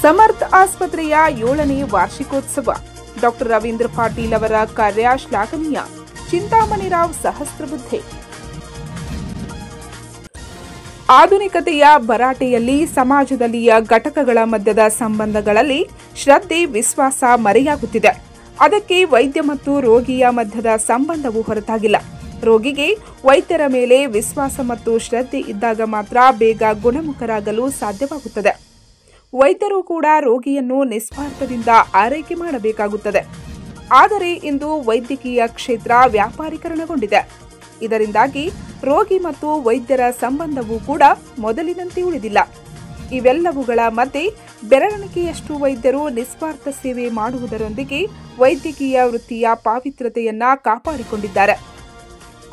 ಸಮರ್ಥ್ ಆಸ್ಪತ್ರೆಯ 7ನೇ ವಾರ್ಷಿಕೋತ್ಸವ. ಡಾಕ್ಟರ್ ರವೀಂದ್ರ ಪಾಟೀಲ್ ಅವರ ಕಾರ್ಯ ಶ್ಲಾಘನೀಯ. ಚಿಂತಾಮಣಿರಾವ್ ಸಹಸ್ರಬುದ್ಧೆ. ಆಧುನಿಕತೆಯ ಭರಾಟೆಯಲ್ಲಿ ಸಮಾಜದಲ್ಲಿಯ ಘಟಕಗಳ ಮಧ್ಯದ ಸಂಬಂಧಗಳಲ್ಲಿ ಶ್ರದ್ಧೆ, ವಿಶ್ವಾಸ ಮರೆಯಾಗುತ್ತಿದೆ. ಅದಕ್ಕೆ ವೈದ್ಯ ಮತ್ತು ರೋಗಿಯ ಮಧ್ಯದ ಸಂಬಂಧವು ಹೊರತಾಗಿಲ್ಲ. ರೋಗಿಗೆ ವೈದ್ಯರ ಮೇಲೆ ವಿಶ್ವಾಸ ಮತ್ತು ಶ್ರದ್ಧೆ ಇದ್ದಾಗ ಮಾತ್ರ ಬೇಗ ಗುಣಮುಖರಾಗಲು ಸಾಧ್ಯವಾಗುತ್ತದೆ. ವೈದ್ಯರು ಕೂಡ ರೋಗಿಯನ್ನು ನಿಸ್ವಾರ್ಥದಿಂದ ಆರೈಕೆ ಮಾಡಬೇಕಾಗುತ್ತದೆ. ಆದರೆ ಇಂದು ವೈದ್ಯಕೀಯ ಕ್ಷೇತ್ರ ವ್ಯಾಪಾರೀಕರಣಗೊಂಡಿದೆ. ಇದರಿಂದಾಗಿ ರೋಗಿ ಮತ್ತು ವೈದ್ಯರ ಸಂಬಂಧವೂ ಕೂಡ ಮೊದಲಿನಂತೆ ಉಳಿದಿಲ್ಲ. ಇವೆಲ್ಲವುಗಳ ಮಧ್ಯೆ ಬೆರಳೆಣಿಕೆಯಷ್ಟು ವೈದ್ಯರು ನಿಸ್ವಾರ್ಥ ಸೇವೆ ಮಾಡುವುದರೊಂದಿಗೆ ವೈದ್ಯಕೀಯ ವೃತ್ತಿಯ ಪಾವಿತ್ರ್ಯತೆಯನ್ನ ಕಾಪಾಡಿಕೊಂಡಿದ್ದಾರೆ.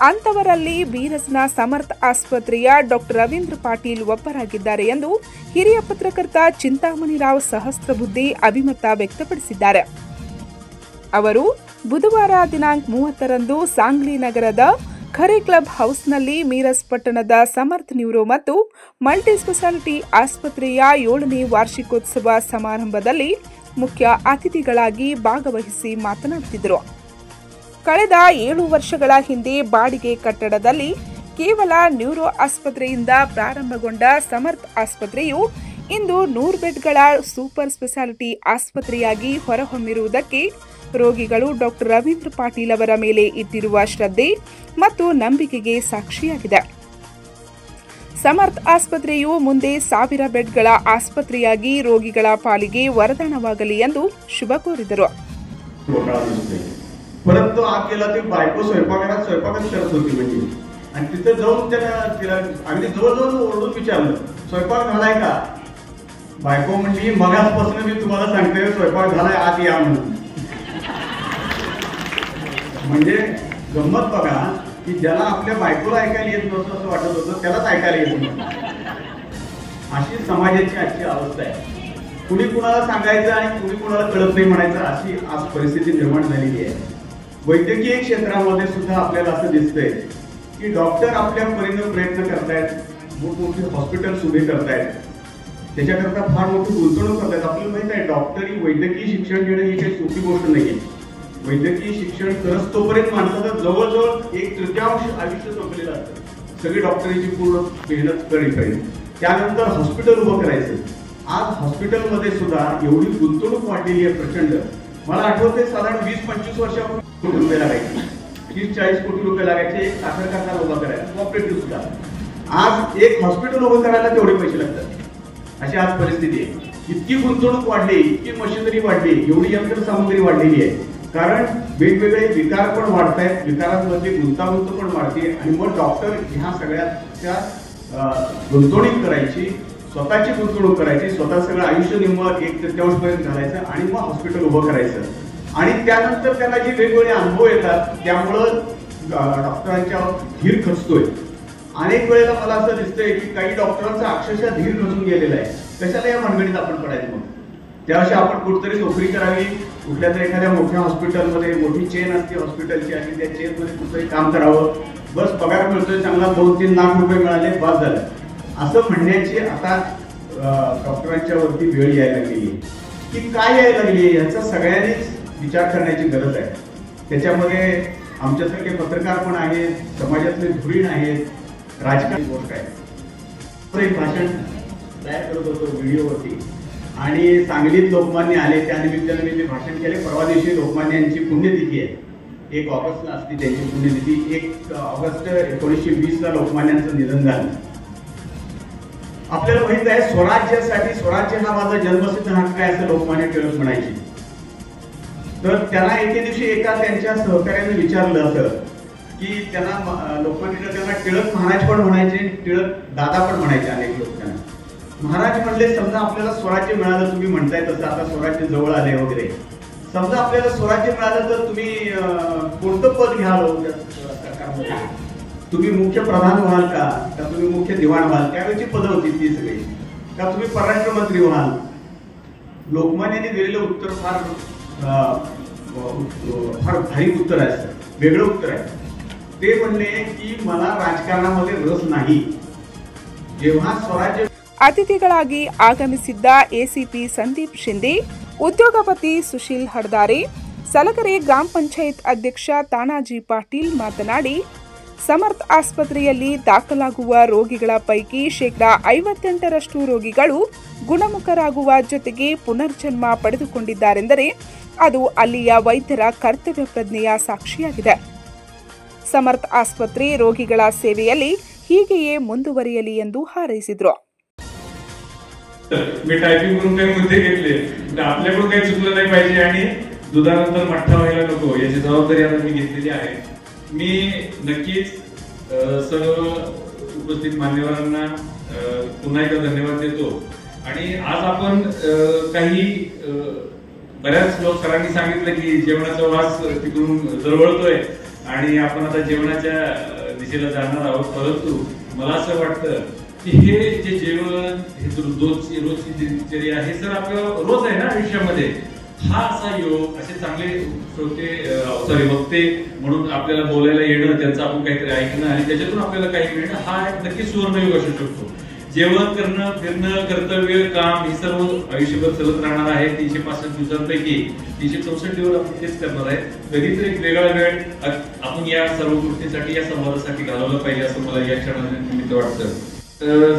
ಅಂತವರಲ್ಲಿ ಬೀರಸ್ನ ಸಮರ್ಥ್ ಆಸ್ಪತ್ರೆಯ ಡಾಕ್ಟರ್ ರವೀಂದ್ರ ಪಾಟೀಲ್ ಒಬ್ಬರಾಗಿದ್ದಾರೆ ಎಂದು ಹಿರಿಯ ಪತ್ರಕರ್ತ ಚಿಂತಾಮಣಿರಾವ್ ಸಹಸ್ರಬುದ್ಧಿ ಅಭಿಮತ ವ್ಯಕ್ತಪಡಿಸಿದ್ದಾರೆ. ಅವರು ಬುಧವಾರ ದಿನಾಂಕ 30ರಂದು ಸಾಂಗ್ಲಿ ನಗರದ ಖರೆ ಕ್ಲಬ್ ಹೌಸ್ನಲ್ಲಿ ಮೀರಸ್ ಪಟ್ಟಣದ ಸಮರ್ಥ್ ನ್ಯೂರೋ ಮತ್ತು ಮಲ್ಟಿ ಸ್ಪೆಷಾಲಿಟಿ ಆಸ್ಪತ್ರೆಯ 7ನೇ ವಾರ್ಷಿಕೋತ್ಸವ ಸಮಾರಂಭದಲ್ಲಿ ಮುಖ್ಯ ಅತಿಥಿಗಳಾಗಿ ಭಾಗವಹಿಸಿ ಮಾತನಾಡುತ್ತಿದ್ದರು. ಕಳೆದ 7 ವರ್ಷಗಳ ಹಿಂದೆ ಬಾಡಿಗೆ ಕಟ್ಟಡದಲ್ಲಿ ಕೇವಲ ನ್ಯೂರೋ ಆಸ್ಪತ್ರೆಯಿಂದ ಪ್ರಾರಂಭಗೊಂಡ ಸಮರ್ಥ್ ಆಸ್ಪತ್ರೆಯು ಇಂದು 100 ಬೆಡ್ಗಳ ಸೂಪರ್ ಸ್ಪೆಷಾಲಿಟಿ ಆಸ್ಪತ್ರೆಯಾಗಿ ಹೊರಹೊಮ್ಮಿರುವುದಕ್ಕೆ ರೋಗಿಗಳು ಡಾಕ್ಟರ್ ರವೀಂದ್ರ ಪಾಟೀಲ್ ಅವರ ಮೇಲೆ ಇಟ್ಟಿರುವ ಶ್ರದ್ಧೆ ಮತ್ತು ನಂಬಿಕೆಗೆ ಸಾಕ್ಷಿಯಾಗಿದೆ. ಸಮರ್ಥ್ ಆಸ್ಪತ್ರೆಯು ಮುಂದೆ 1000 ಬೆಡ್ಗಳ ಆಸ್ಪತ್ರೆಯಾಗಿ ರೋಗಿಗಳ ಪಾಲಿಗೆ ವರದಾನವಾಗಲಿ ಎಂದು ಶುಭ ಕೋರಿದರು. परंतु आत गेला ती बायको स्वयंपाकघरात करत होती म्हणजे, आणि तिथे जाऊन त्याला तिला अगदी जवळजवळ ओरडून विचारलं, स्वयंपाक झालाय का? बायको म्हणली, मगाचपासून मी तुम्हाला सांगते स्वयंपाक झालाय, आत या म्हणून. म्हणजे गंमत बघा की ज्याला आपल्या बायकोला ऐकायला येत नव्हतं असं वाटत होतं, त्यालाच ऐकायला येत नव्हतं. अशी समाजाची आजची अवस्था आहे. कुणी कुणाला सांगायचं आणि कुणी कुणाला कळत नाही म्हणायचं, अशी आज परिस्थिती निर्माण झालेली आहे. वैद्यकीय क्षेत्रामध्ये सुद्धा आपल्याला असं दिसतंय की डॉक्टर आपल्या परीने प्रयत्न करतायत, मोठमोठे हॉस्पिटल्स उभे करतायत, त्याच्याकरता फार मोठी गुंतवणूक करतायत. आपल्याला माहित आहे डॉक्टरी वैद्यकीय शिक्षण घेणं ही काही सोपी गोष्ट नाहीये. वैद्यकीय शिक्षण करत तोपर्यंत माणसाचं जवळजवळ 1/3 आयुष्य संपलेलं असतं सगळी डॉक्टरीची पूर्ण मेहनत करेपर्यंत. त्यानंतर हॉस्पिटल उभं करायचं. आज हॉस्पिटलमध्ये सुद्धा एवढी गुंतवणूक वाढलेली आहे प्रचंड. मला आठवते साधारण 20-25 वर्षापूर्वी कोटी रुपये लागायचे, 30-40 कोटी रुपये लागायचे एक साखर कारखाना उभा करायला, कोऑपरेटिव्ह सुद्धा. आज एक हॉस्पिटल उभं करायला तेवढे पैसे लागतात. अशी आज परिस्थिती आहे. इतकी गुंतवणूक वाढली, इतकी मशिनरी वाढली, एवढी यंत्रसामुग्री वाढलेली आहे. कारण वेगवेगळे विकार पण वाढत आहेत, विकारांमध्ये गुंतागुंत पण वाढते, आणि मग डॉक्टर ह्या सगळ्याच्या गुंतवणूक करायची, स्वतःची गुंतवणूक करायची, स्वतः सगळं आयुष्य निम्म 1/3 पर्यंत घालायचं आणि मग हॉस्पिटल उभं करायचं. आणि त्यानंतर त्यांना जे वेगवेगळे अनुभव येतात त्यामुळं डॉक्टरांच्या धीर खचतोय. अनेक वेळेला मला असं दिसतंय की काही डॉक्टरांचा अक्षरशः धीर खचून गेलेला आहे. कशाला या भानगडीत आपण पडायचं? मग त्यावेळी आपण कुठेतरी नोकरी करावी, कुठल्या तरी एखाद्या मोठ्या हॉस्पिटलमध्ये, मोठी चेन असते हॉस्पिटलची, आणि त्या चेनमध्ये कुठेतरी काम करावं, बस पगार मिळतोय चांगला, 2-3 लाख रुपये मिळाले, बस झालं, असं म्हणण्याची आता डॉक्टरांच्या वरती वेळ यायला लागली आहे. की काय यायला लागली आहे याचा सगळ्यांनीच विचार करण्याची गरज आहे. त्याच्यामध्ये आमच्यासारखे पत्रकार पण आहेत, समाजातले धुरीण आहेत, राजकारणी गोष्ट आहे. एक भाषण तयार करत होतो व्हिडिओवरती, आणि सांगलीत लोकमान्य आले, त्यानिमित्ताने मी भाषण केले. परवा दिवशी लोकमान्यांची पुण्यतिथी आहे, 1 ऑगस्टला असते त्यांची पुण्यतिथी. 1 ऑगस्ट 1920ला लोकमान्यांचं निधन झालं. आपल्याला माहित आहे स्वराज्यासाठी, स्वराज्य हा माझा जन्मसिद्ध हक्क आहे असं लोकमान्य टिळक म्हणायचे. तर त्यांना एके दिवशी एका त्यांच्या सहकार्याने विचारलं असं की त्यांना लोकमान्य टिळक त्यांना टिळक महाराज पण म्हणायचे, टिळक दादा पण म्हणायचे अनेक लोक त्यांना. महाराज म्हणले, समजा आपल्याला स्वराज्य मिळालं, तुम्ही म्हणताय तसं आता स्वराज्य जवळ आले वगैरे, समजा आपल्याला स्वराज्य मिळालं तर तुम्ही कोणतं पद घ्याल सरकारमध्ये? तुम्ही मुख्य प्रधान व्हाल का तुम्ही मुख्य दिवाण व्हाल? त्यावेळेची पदं होती ती सगळी. का तुम्ही परराष्ट्र मंत्री व्हाल? लोकमान्यांनी दिलेलं उत्तर फार भारी उत्तर आहे, वेगळं उत्तर आहे. ते म्हणले की मला राजकारणामध्ये रस नाही. जेव्हा स्वराज्य ಅತಿಥಿಗಳಾಗಿ ಆಗಮಿಸಿದ್ದ ಎಸಿಪಿ ಸಂದೀಪ್ ಶಿಂದೆ, ಉದ್ಯೋಗಪತಿ ಸುಶೀಲ್ ಹಡ್ದಾರೆ, ಸಲಕರೆ ಗ್ರಾಮ ಪಂಚಾಯತ್ ಅಧ್ಯಕ್ಷ ತಾನಾಜಿ ಪಾಟೀಲ್ ಮಾತನಾಡಿ, ಸಮರ್ಥ್ ಆಸ್ಪತ್ರೆಯಲ್ಲಿ ದಾಖಲಾಗುವ ರೋಗಿಗಳ ಪೈಕಿ 58% ರೋಗಿಗಳು ಗುಣಮುಖರಾಗುವ ಜೊತೆಗೆ ಪುನರ್ಜನ್ಮ ಪಡೆದುಕೊಂಡಿದ್ದಾರೆಂದರೆ ಅದು ಅಲ್ಲಿಯ ವೈದ್ಯರ ಕರ್ತವ್ಯ ಪ್ರಜ್ಞೆಯ ಸಾಕ್ಷಿಯಾಗಿದೆ. ಸಮರ್ಥ್ ಆಸ್ಪತ್ರೆ ರೋಗಿಗಳ ಸೇವೆಯಲ್ಲಿ ಹೀಗೆಯೇ ಮುಂದುವರಿಯಲಿ ಎಂದು ಹಾರೈಸಿದರು. मी टायपिंग करून काही मुद्दे घेतले, आपल्याकडून काही चुकलं नाही पाहिजे आणि दुधानंतर मठ्ठा व्हायला नको याची जबाबदारी आता मी घेतलेली आहे. मी नक्कीच सर्व उपस्थित मान्यवरांना पुन्हा एकदा धन्यवाद देतो. आणि आज आपण काही बऱ्याच सरांनी सांगितलं की जेवणाचा वास तिकडून दरवळतोय आणि आपण आता जेवणाच्या दिशेला जाणार आहोत. परंतु मला असं वाटतं की हे जे जेवण, हे रोजची दिनचर्या, हे सर आपलं रोज आहे ना आयुष्यामध्ये. हा असा योग, असे चांगले श्रोते वक्ते म्हणून आपल्याला बोलायला येणं, त्यांचं आपण काहीतरी ऐकणं आणि त्याच्यातून आपल्याला काही मिळणं, हा एक नक्की सुवर्णयोग असू शकतो. जेवण करणं, फिरणं, कर्तव्य, काम हे सर्व आयुष्यभर चालत राहणार आहे. 365 दिवसांपैकी 364 दिवस आपण तेच करणार आहे. कधीतरी एक वेगळा वेळ आपण या सर्व गोष्टींसाठी, या संवादासाठी घालवला पाहिजे असं मला या क्षणानिमित्त वाटतं.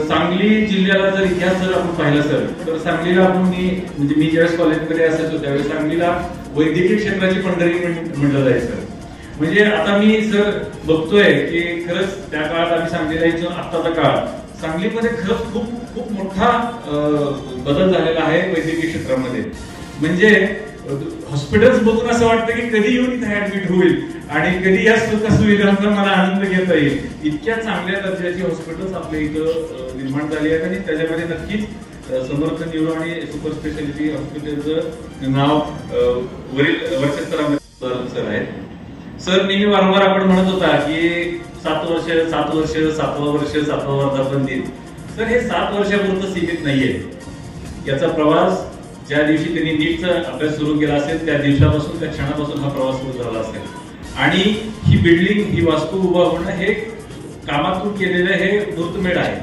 सांगली जिल्ह्याला जर इतिहास जर आपण पाहिला सर, तर सांगलीला आपण म्हणजे मी ज्यावेळेस कॉलेजमध्ये असायचो त्यावेळेस सांगलीला वैद्यकीय क्षेत्राची पंढरी म्हटलं जायचं. म्हणजे आता मी सर बघतोय की खरंच त्या काळात आम्ही सांगलीला यायचो, आत्ताचा काळ सांगलीमध्ये खरंच खूप खूप मोठा बदल झालेला आहे वैद्यकीय क्षेत्रामध्ये. म्हणजे हॉस्पिटल्स बघून असं वाटतं की कधी येऊन इथे ऍडमिट होईल आणि कधी या सुविधांचा मला आनंद घेता येईल. इतक्या चांगल्या दर्जाची हॉस्पिटल्स आपल्या इथं निर्माण झाली आहेत आणि त्याच्यामध्ये नक्कीच समर्थ न्यूरो आणि सुपर स्पेशालिटी हॉस्पिटलचं नाव वरच्या स्तरामध्ये सर आहेत. सर नेहमी वारंवार आपण म्हणत होता की 7 वर्ष 7वं वर्धापन दिन. सर हे 7 वर्षापुरतं सीमित नाहीये. याचा प्रवास ज्या दिवशी त्यांनी नीटचा अभ्यास सुरू केला असेल त्या दिवसापासून, त्या क्षणापासून हा प्रवास सुरू झाला असेल. आणि ही बिल्डिंग, ही वास्तू उभा होणं हे कामातून केलेलं हे मूर्तमेढ आहे.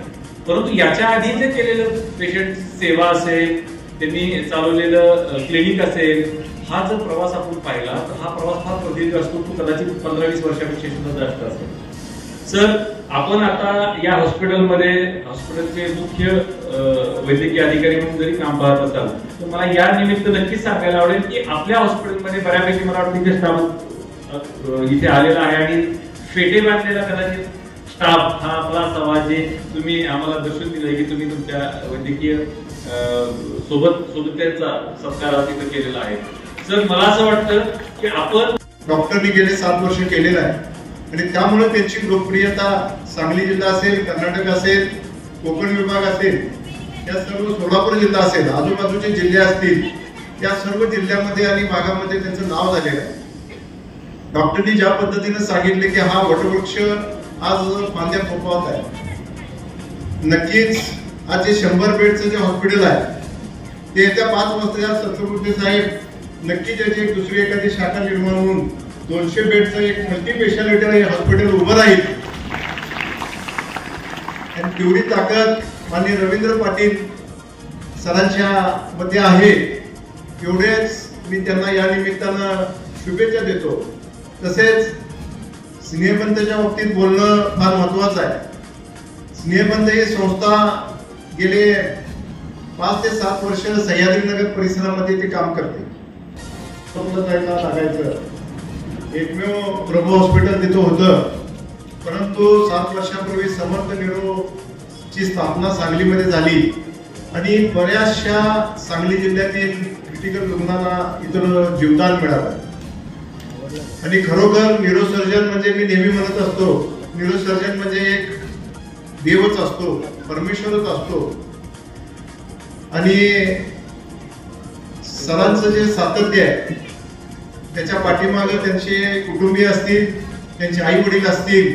परंतु याच्या आधी जे केलेलं पेशंट सेवा असेल, त्यांनी चालवलेलं क्लिनिक असेल, हा जर प्रवास आपण पाहिला तर हा प्रवास फार प्रदीर्घ असतो. तो कदाचित 15-20 वर्षापेक्षा सुद्धा जास्त असेल. सर आपण आता या हॉस्पिटलचे मुख्य वैद्यकीय अधिकारी म्हणून जरी काम पाहत असाल तर मला या निमित्त नक्कीच सांगायला आवडेल की आपल्या हॉस्पिटलमध्ये बऱ्यापैकी मला वाटतं स्टाफ इथे आलेला आहे आणि फेटे बांधलेला कदाचित स्टाफ हा आपला समाज जे तुम्ही आम्हाला दर्शन दिलंय की तुम्ही तुमच्या वैद्यकीय सोबत्यांचा सत्कार तिथे केलेला आहे. सर मला असं वाटतं की आपण डॉक्टरनी गेले 7 वर्ष केलेलं आहे आणि त्यामुळे त्यांची लोकप्रियता सांगली जिल्हा असेल, कर्नाटक असेल, कोकण विभाग असेल, या सर्व सोलापूर जिल्हा असेल, आजूबाजूचे जिल्हे असतील, या सर्व जिल्ह्यामध्ये आणि भागामध्ये त्यांचं नाव झालेलं आहे. डॉक्टरनी ज्या पद्धतीने सांगितले की हा वटवृक्ष आज फांद्या फोपावत आहे. नक्कीच आज जे 100 बेडचं जे हॉस्पिटल आहे ते येत्या 5 वर्षाच्या छत्रपती साहेब नक्की त्याची एक दुसरी एखादी शाखा निर्माण होऊन 200 बेडचं एक मल्टी स्पेशालिटी हॉस्पिटल उभं राहील. आणि तेवढी ताकद माननीय रवींद्र पाटील सरांच्या मध्ये आहे. एवढेच मी त्यांना या निमित्तानं शुभेच्छा देतो. तसेच स्नेहबंधच्या बाबतीत बोलणं फार महत्वाचं आहे. स्नेहबंध ही संस्था गेले 5 ते 7 वर्ष सह्याद्रीनगर परिसरामध्ये ते काम करते. लागायचं एकमेव प्रभू हॉस्पिटल तिथं होतं. परंतु 7 वर्षापूर्वी समर्थ न्यूरोची स्थापना सांगलीमध्ये झाली आणि बऱ्याचशा सांगली जिल्ह्यातील क्रिटिकल रुग्णांना इतर जीवदान मिळालं. आणि खरोखर न्यूरोसर्जन म्हणजे मी नेहमी म्हणत असतो, न्यूरोसर्जन म्हणजे एक देवच असतो, परमेश्वरच असतो. आणि सरांचं जे सातत्य आहे त्याच्या पाठीमागे त्यांचे कुटुंबीय असतील, त्यांचे आई वडील असतील,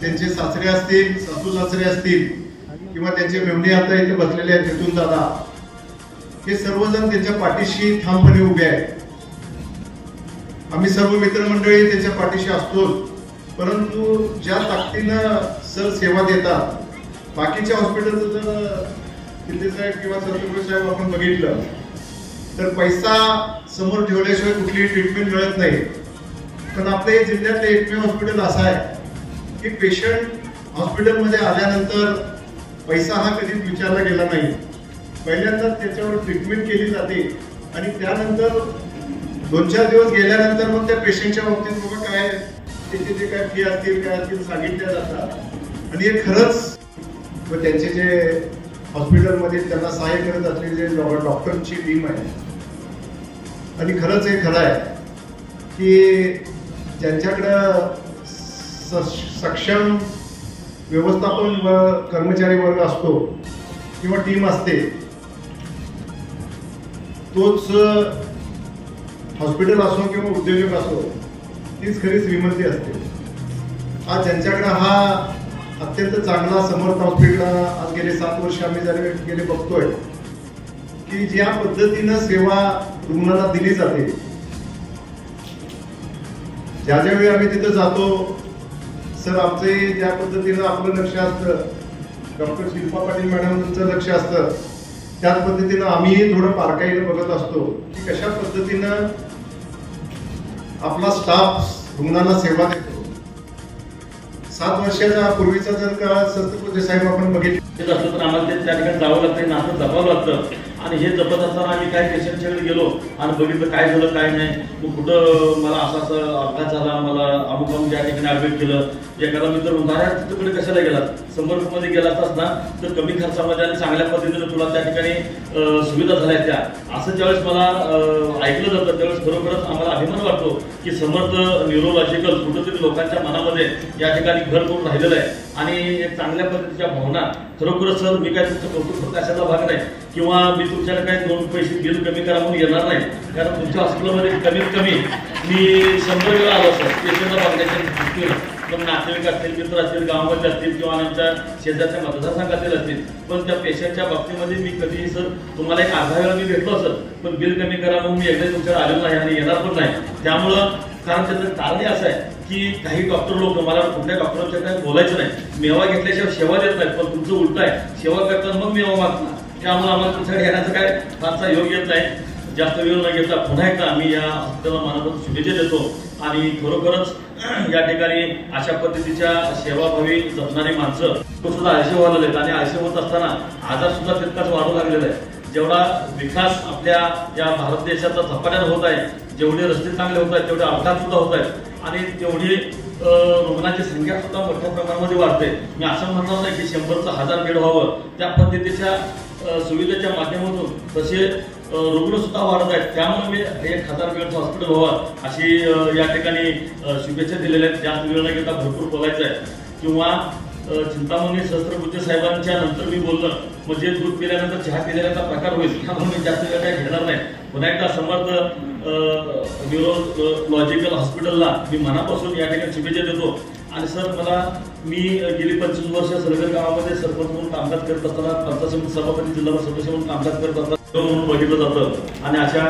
त्यांचे सासरे असतील, सासू सासरे असतील किंवा त्यांचे मेमणे आता इथे बसलेले आहेत तिथून दादा, हे सर्वजण त्यांच्या पाठीशी ठामपणे उभे आहेत. आम्ही सर्व मित्रमंडळी त्यांच्या पाठीशी असतो. परंतु ज्या ताकदीनं सर सेवा देतात, बाकीच्या हॉस्पिटलचं जर शिंदे साहेब किंवा सहस्त्रबुद्धे साहेब आपण बघितलं तर पैसा समोर ठेवल्याशिवाय कुठलीही ट्रीटमेंट मिळत नाही. पण आपल्या जिल्ह्यातलं एकमेव हॉस्पिटल असं आहे की पेशंट हॉस्पिटलमध्ये आल्यानंतर पैसा हा कधीच विचारला गेला नाही. पहिल्यांदा त्याच्यावर ट्रीटमेंट केली जाते आणि त्यानंतर 2-4 दिवस गेल्यानंतर मग त्या पेशंटच्या बाबतीत बाबा काय त्याचे जे काय फी असतील काय असतील सांगितल्या जातात. आणि हे खरंच त्यांचे जे हॉस्पिटलमध्ये त्यांना सहाय्य करत असलेले जे डॉक्टरची टीम आहे आणि खरंच हे खरं आहे की ज्यांच्याकडं सक्षम व्यवस्थापन व कर्मचारी वर्ग असतो किंवा टीम असते तोच हॉस्पिटल असो किंवा उद्योजक असो तीच खरी श्रीमंती असते. आज ज्यांच्याकडे हा अत्यंत चांगला समर्थ हॉस्पिटल आज गेले 7 वर्ष आम्ही गेले बघतोय की ज्या पद्धतीनं सेवा रुग्णाला दिली जाते. ज्या ज्यावेळी आम्ही तिथं जातो सर आमचे ज्या पद्धतीनं आपलं लक्ष असतं, डॉक्टर शिल्पा पाटील मॅडमचं लक्ष असतं, त्याच पद्धतीनं आम्हीही थोडं बारकाईनं बघत असतो की कशा पद्धतीनं आपला स्टाफ रुग्णाला सेवा देतो. 7 वर्षाच्या पूर्वीचा जर का सहस्त्रबुद्धे साहेब आपण बघितलं असलं तर आम्हाला त्या ठिकाणी जावं लागतं, नातं जपावं लागतं. आणि हे जपत असताना आम्ही काही पेशंटच्याकडे गेलो आणि बघितलं काय झालं काय नाही, मग कुठं मला असा अपघात झाला, मला अमुक ज्या ठिकाणी ऍडमिट केलं. एखादा मित्र म्हणतो तिकडे कशाला गेला, संपर्कमध्ये गेला असताना तर कमी खर्चामध्ये आणि चांगल्या पद्धतीने तुला त्या ठिकाणी सुविधा झाल्या त्या, असं ज्यावेळेस मला ऐकलं जातं त्यावेळेस खरोखरच आम्हाला अभिमान वाटतो की समर्थ न्यूरोलॉजिकल कुठंतरी लोकांच्या मनामध्ये या ठिकाणी घर करून राहिलेलं आहे. आणि एक चांगल्या पद्धतीच्या भावना खरोखरच सर मी काय तुमचं कौतुक फक्त अशाचा भाग नाही किंवा मी तुमच्याकडे काही 2 पैसे बिल कमी करा म्हणून येणार नाही. कारण तुमच्या हॉस्पिटलमध्ये कमीत कमी मी 100 वेळा आलो सर पेशंटला बघण्याच्या दृष्टीनं. मग नातेवाईक असतील, मित्र असतील, गावामध्ये असतील किंवा आमच्या शेजारच्या मतदारसंघातील असतील, पण त्या पेशंटच्या बाबतीमध्ये मी कधीही सर तुम्हाला एक अर्धा वेळा मी भेटलो सर, पण बिल कमी करा म्हणून मी एकदा तुमच्याकडे आलेलो नाही आणि येणार पण नाही. त्यामुळं कारण त्याचं कारण असं आहे की काही डॉक्टर लोक मला कुठल्या डॉक्टरांच्या काय बोलायचं नाही, मेवा घेतल्याशिवाय सेवा देत नाहीत. पण तुमचं उलट आहे, सेवा करतात मग मेवा मागतात. त्यामुळे आम्हाला तुमच्याकडे येण्याचं काय फारसा योग येत नाही. जास्त वेळ न घेता पुन्हा एकदा आम्ही या हॉस्पिटलला मनापासून शुभेच्छा देतो. आणि खरोखरच या ठिकाणी अशा पद्धतीच्या सेवाभावी जपणारी माणसं सुद्धा आळशी व्हायला लागलेत आणि आळशी होत असताना आजार सुद्धा तितकाच वाढू लागलेला आहे. जेवढा विकास आपल्या या भारत देशाचा झपाट्याने होत आहे, जेवढे रस्ते चांगले होत आहेत तेवढे अपघात सुद्धा होत आहेत आणि तेवढी रुग्णांची संख्या सुद्धा मोठ्या प्रमाणामध्ये वाढते. मी असं म्हणणार नाही की 100चं 1000 बेड व्हावं, त्या पद्धतीच्या सुविधेच्या माध्यमातून तसे रुग्ण सुद्धा वाढत आहेत. त्यामुळे मी 1000 बेडचं हॉस्पिटल व्हावं अशी या ठिकाणी शुभेच्छा दिलेल्या आहेत. जास्त वेळ न घेता भरपूर बोलायचं आहे. किंवा चिंतामणी सहस्त्रबुद्धे साहेबांच्या नंतर मी बोललो म्हणजे दूध पिल्यानंतर चहा पिल्याचा प्रकार होईल, त्यामुळे मी जास्त वेळ काही घेणार नाही. पुन्हा एकदा समर्थ न्यूरोलॉजिकल हॉस्पिटलला मी मनापासून या ठिकाणी शुभेच्छा देतो. आणि सर मला मी गेली 25 वर्ष सलगर गावामध्ये सरपंच म्हणून कामकाज करत असताना पंचायत समिती सभापती जिल्हा सदस्य म्हणून कामकाज करत असताना म्हणून बघितलं जातं. आणि अशा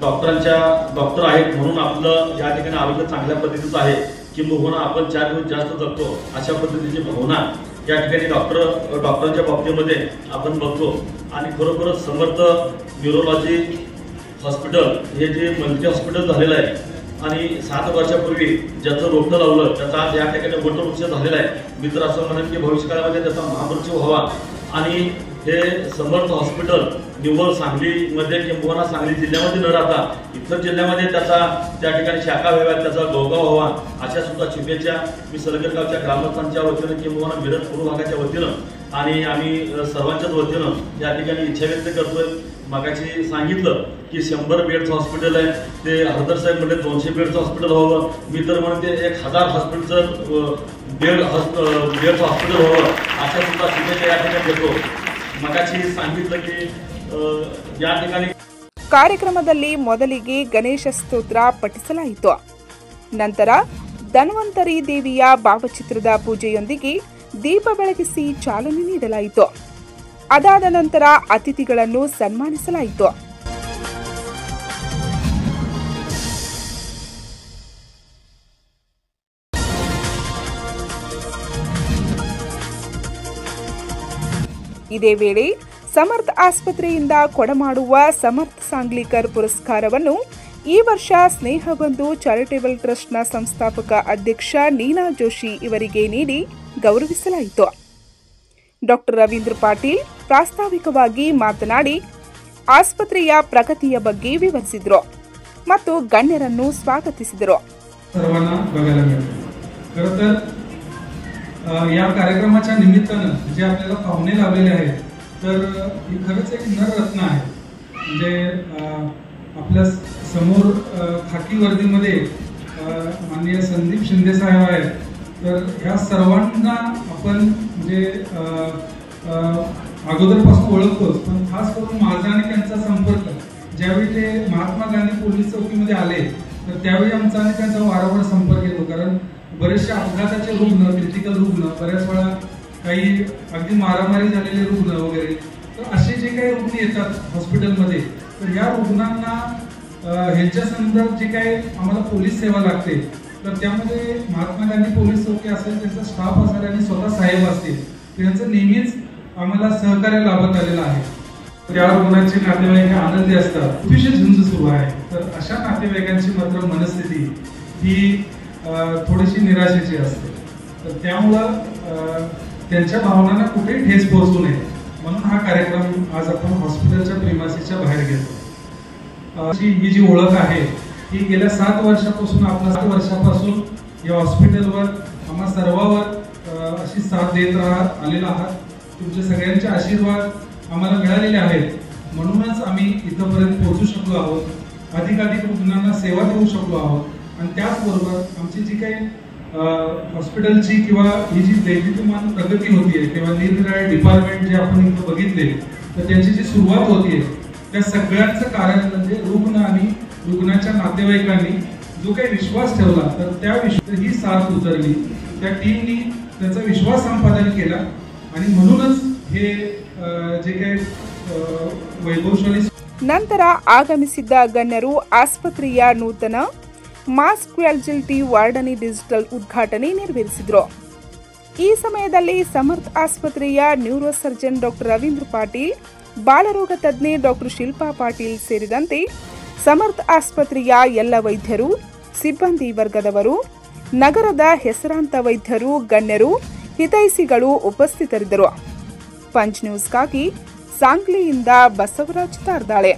डॉक्टर आहेत म्हणून आपलं या ठिकाणी आरोग्य चांगल्या पद्धतीचं आहे किंबहुना आपण 4 दिवस जास्त जगतो अशा पद्धतीची भावना या ठिकाणी डॉक्टरांच्या बाबतीमध्ये आपण बघतो. आणि खरोखरच समर्थ न्यूरोलॉजी हॉस्पिटल हे जे मल्टी हॉस्पिटल झालेलं आहे आणि 7 वर्षापूर्वी ज्याचं रोपटं लावलं त्याचा आज या ठिकाणी वटवृक्ष झालेला आहे. मी तर असं म्हणेन की भविष्यकाळामध्ये त्याचा महावृक्ष व्हावा आणि हे समर्थ हॉस्पिटल निव्वळ सांगलीमध्ये किंवा सांगली जिल्ह्यामध्ये न राहता इतर जिल्ह्यामध्ये त्याचा त्या ठिकाणी शाखा व्हाव्यात, त्याचा गवगाव व्हावा अशा सुद्धा शुभेच्छा मी सलगर गावच्या ग्रामस्थांच्या वतीनं किंवा मिरज पूर्व भागाच्या वतीनं आणि आम्ही सर्वांच्याच वतीनं या ठिकाणी इच्छा व्यक्त करतोय. मगाशी सांगितलं की 100 बेडचं हॉस्पिटल आहे, ते हरदर साहेब म्हणजे 200 बेडचं हॉस्पिटल व्हावं. मी तर म्हणते 1000 हॉस्पिटलचं बेडचं हॉस्पिटल व्हावं अशा सुद्धा शुभेच्छा या ठिकाणी देतो. मगाशी सांगितलं की या ठिकाणी ಕಾರ್ಯಕ್ರಮದಲ್ಲಿ ಮೊದಲಿಗೆ ಗಣೇಶ ಸ್ತೋತ್ರ ಪಠಿಸಲಾಯಿತು. ನಂತರ ಧನ್ವಂತರಿ ದೇವಿಯ ಭಾವಚಿತ್ರದ ಪೂಜೆಯೊಂದಿಗೆ ದೀಪ ಬೆಳಗಿಸಿ ಚಾಲನೆ ನೀಡಲಾಯಿತು. ಅದಾದ ನಂತರ ಅತಿಥಿಗಳನ್ನು ಸನ್ಮಾನಿಸಲಾಯಿತು. ಇದೇ ವೇಳೆ ಸಮರ್ಥ್ ಆಸ್ಪತ್ರೆಯಿಂದ ಕೊಡಮಾಡುವ ಸಮರ್ಥ್ ಸಾಂಗ್ಲಿಕರ್ ಪುರಸ್ಕಾರವನ್ನು ಈ ವರ್ಷ ಸ್ನೇಹಬಂಧು ಚಾರಿಟೇಬಲ್ ಟ್ರಸ್ಟ್ನ ಸಂಸ್ಥಾಪಕ ಅಧ್ಯಕ್ಷ ನೀನಾ ಜೋಶಿ ಇವರಿಗೆ ನೀಡಿ ಗೌರವಿಸಲಾಯಿತು. ಡಾಕ್ಟರ್ ರವೀಂದ್ರ ಪಾಟೀಲ್ ಪ್ರಾಸ್ತಾವಿಕವಾಗಿ ಮಾತನಾಡಿ ಆಸ್ಪತ್ರೆಯ प्रगतीಯ ಬಗ್ಗೆ ವಿವರಿಸಿದರು ಮತ್ತು ಗಣ್ಯರನ್ನು ಸ್ವಾಗತಿಸಿದರು. सर्वांना बघायला मिळतं. खरं तर या कार्यक्रमाच्या निमित्तानं जे आपल्याला पाहुणे लावलेले आहेत तर ही खरंच एक नररत्न आहे. म्हणजे आपल्या समोर खाकी वर्दीमध्ये माननीय संदीप शिंदे साहेब आहेत. तर ह्या सर्वांना आपण म्हणजे अगोदरपासून ओळखतोच, पण खास करून माझा आणि त्यांचा संपर्क ज्यावेळी ते महात्मा गांधी पोलीस चौकीमध्ये आले तर त्यावेळी आमचा आणि त्यांचा वारंवार संपर्क येतो. कारण बरेचसे अपघाताचे रुग्ण, क्रिटिकल रुग्ण, बऱ्याच वेळा काही अगदी मारामारी झालेले रुग्ण वगैरे, तर असे जे काही रुग्ण येतात हॉस्पिटलमध्ये तर या रुग्णांना ह्यांच्या संदर्भात जे काही आम्हाला पोलीस सेवा लागते तर त्यामध्ये महात्मा गांधी पोलीस चौकी असेल, त्यांचा स्टाफ असेल आणि स्वतः साहेब असतील त्यांचं नेहमीच आम्हाला सहकार्य लाभत आलेलं आहे. या रुग्णांचे नातेवाईक आनंदी असतात. विशेष झुंज सुरू आहे. तर अशा नातेवाईकांची मात्र मनस्थिती ही थोडीशी निराशेची असते. तर त्यामुळं त्यांच्या भावनांना कुठेही ठेस पोहोचू नये म्हणून हा कार्यक्रम आज आपण हॉस्पिटलच्या प्रिमासीच्या बाहेर घेतो. ही जी ओळख आहे ही गेल्या 7 वर्षापासून आपण 7 वर्षापासून या हॉस्पिटलवर आम्हा सर्वांवर अशी साथ देत आलेला आहात. तुमचे सगळ्यांचे आशीर्वाद आम्हाला मिळालेले आहेत म्हणूनच आम्ही इथपर्यंत पोहोचू शकलो आहोत. अधिकाधिक रुग्णांना सेवा देऊ शकलो आहोत. आणि त्याचबरोबर आमची जी काही हॉस्पिटलची किंवा ही जी दैदिप्यमान प्रगती होतीये किंवा निरनिराळे डिपार्टमेंट जे आपण इथं बघितले तर त्यांची जी सुरुवात होतीये त्या सगळ्यांचं कारण म्हणजे रुग्ण आणि रुग्णाच्या नातेवाईकांनी जो काही विश्वास ठेवला तर त्या ही साथ उतरली. त्या टीमनी त्याचा विश्वास संपादन केला आणि म्हणूनच हे जे काही वैभवशाली. ನಂತರ ಆಗಮಿಸಿದ್ದ ಗಣ್ಯರು ಆಸ್ಪತ್ರೆಯ ನೂತನ ಮಾಸ್ ಕ್ಯಾಲ್ಯುಟಿ ವಾರ್ಡನಿ ಡಿಜಿಟಲ್ ಉದ್ಘಾಟನೆ ನೆರವೇರಿಸಿದರು. ಈ ಸಮಯದಲ್ಲಿ ಸಮರ್ಥ್ ಆಸ್ಪತ್ರೆಯ neurosurgeon doctor Ravindra Patil, ಬಾಲರೋಗ ತಜ್ಞೆ ಡಾಕ್ಟರ್ ಶಿಲ್ಪಾ ಪಾಟೀಲ್ ಸೇರಿದಂತೆ ಸಮರ್ಥ್ ಆಸ್ಪತ್ರೆಯ ಎಲ್ಲ ವೈದ್ಯರು, ಸಿಬ್ಬಂದಿ ವರ್ಗದವರು, ನಗರದ ಹೆಸರಾಂತ ವೈದ್ಯರು, ಗಣ್ಯರು, ಹಿತೈಷಿಗಳು ಉಪಸ್ಥಿತರಿದ್ದರು. ಪಂಚ್ ನ್ಯೂಸ್ಗಾಗಿ ಸಾಂಗ್ಲಿಯಿಂದ ಬಸವರಾಜ್ ತಾರ್ದಾಳೆ.